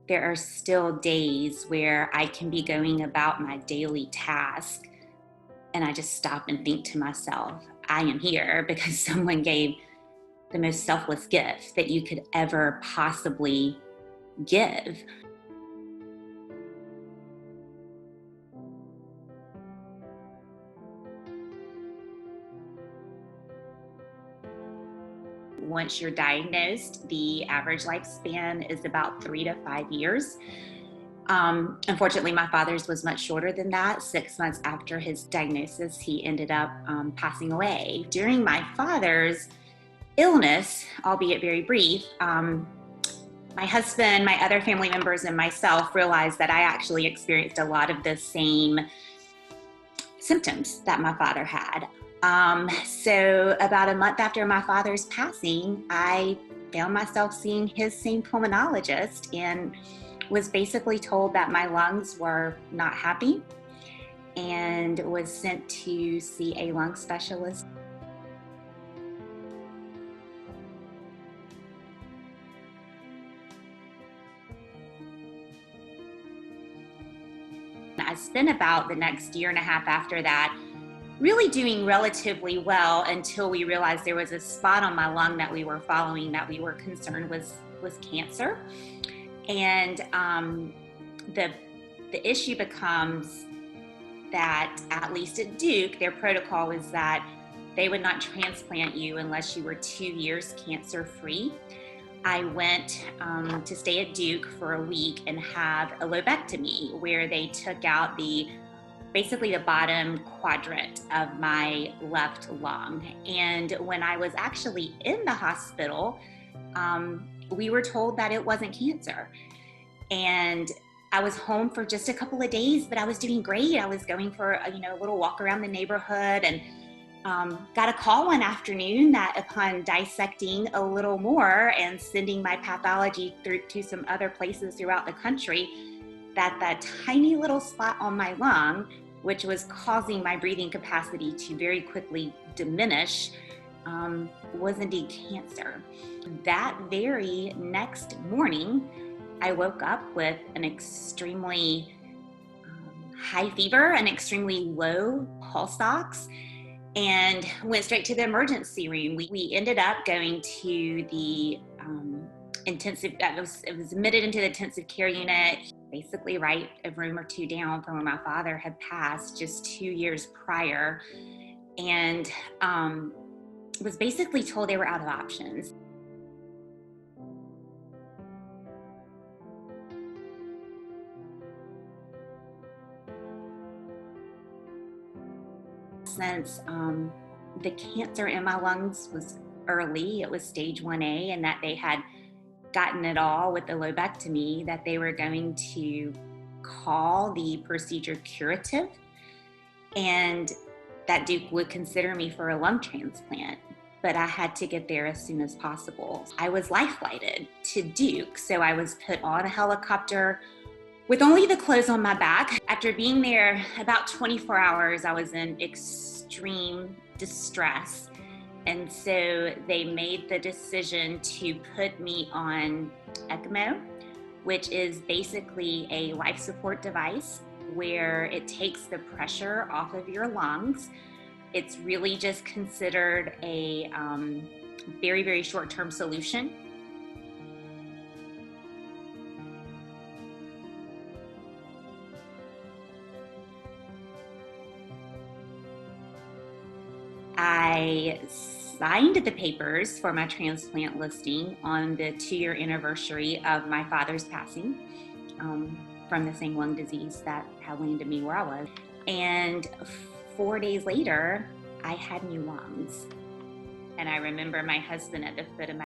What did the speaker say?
There are still days where I can be going about my daily task and I just stop and think to myself, I am here because someone gave the most selfless gift that you could ever possibly give. Once you're diagnosed, the average lifespan is about 3 to 5 years. Unfortunately, my father's was much shorter than that. 6 months after his diagnosis, he ended up passing away. During my father's illness, albeit very brief, my husband, my other family members, and myself realized that I actually experienced a lot of the same symptoms that my father had. So about a month after my father's passing, I found myself seeing his same pulmonologist and was basically told that my lungs were not happy and was sent to see a lung specialist. I spent about the next year and a half after that really doing relatively well until we realized there was a spot on my lung that we were following that we were concerned was cancer. And the issue becomes that, at least at Duke, their protocol is that they would not transplant you unless you were 2 years cancer free. I went to stay at Duke for a week and have a lobectomy where they took out basically the bottom quadrant of my left lung. And when I was actually in the hospital, we were told that it wasn't cancer. And I was home for just a couple of days, but I was doing great. I was going for a little walk around the neighborhood and got a call one afternoon that upon dissecting a little more and sending my pathology through to some other places throughout the country, that tiny little spot on my lung, which was causing my breathing capacity to very quickly diminish, was indeed cancer. That very next morning, I woke up with an extremely high fever, an extremely low pulse ox, and went straight to the emergency room. We ended up going to the intensive, it was admitted into the intensive care unit, basically right a room or two down from where my father had passed just 2 years prior, and was basically told they were out of options. Since the cancer in my lungs was early, it was stage 1A, and that they had gotten it all with the lobectomy, that they were going to call the procedure curative and that Duke would consider me for a lung transplant. But I had to get there as soon as possible. I was life flighted to Duke, so I was put on a helicopter with only the clothes on my back. After being there about 24 hours, I was in extreme distress. And so they made the decision to put me on ECMO, which is basically a life support device where it takes the pressure off of your lungs. It's really just considered a very, very short-term solution. I signed the papers for my transplant listing on the 2-year anniversary of my father's passing from the same lung disease that had landed me where I was. And 4 days later, I had new lungs. And I remember my husband at the foot of my